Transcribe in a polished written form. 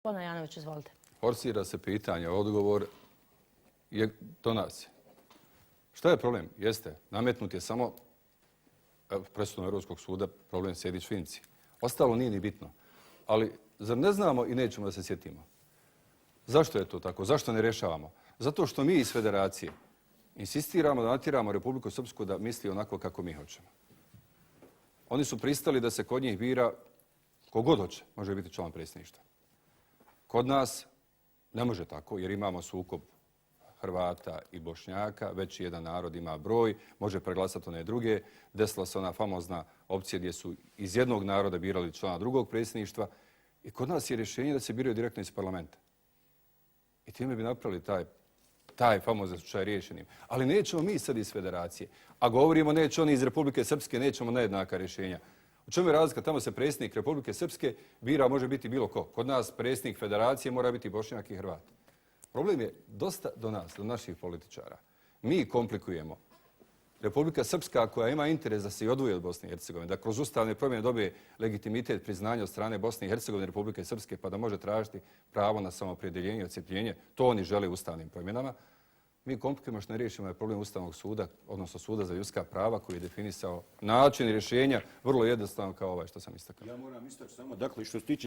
Gospodine Janović, izvolite. Forsira se pitanje, odgovor je do nas. Šta je problem? Jeste, nametnut je samo presudom Europskog suda problem Sejdić-Finci. Ostalo nije ni bitno. Ali zar ne znamo i nećemo da se sjetimo? Zašto je to tako? Zašto ne rješavamo? Zato što mi iz Federacije insistiramo da natjeramo Republiku Srpsku da misli onako kako mi hoćemo. Oni su pristali da se kod njih bira kogod hoće, može biti član predsjedništva. Kod nas ne može tako jer imamo sukob Hrvata i Bošnjaka, već jedan narod ima broj, može preglasati one druge. Desila se ona famozna opcija gdje su iz jednog naroda birali člana drugog predsjedništva i kod nas je rješenje da se biraju direktno iz parlamenta. I time bi napravili taj famozni slučaj riješenim. Ali nećemo mi sad iz Federacije. A govorimo neće oni iz Republike Srpske, nećemo nejednaka rješenja. U čemu je razlika? Tamo se predsjednik Republike Srpske bira, može biti bilo ko. Kod nas predsjednik Federacije mora biti Bošnjak i Hrvat. Problem je dosta do nas, do naših političara. Mi komplikujemo. Republika Srpska koja ima interes da se i odvoji od Bosne i Hercegovine, da kroz ustavne promjene dobije legitimitet priznanja od strane Bosne i Hercegovine, Republike Srpske, pa da može tražiti pravo na samoopredjeljenje i odcjepljenje, to oni žele ustavnim promjenama. Mi komplikujemo što ne riješimo je problem Ustavnog suda, odnosno Suda za ljudska prava koji je definisao način rješenja vrlo jednostavno kao ovaj što sam istakao. Ja moram istaći samo, dakle, što se tiče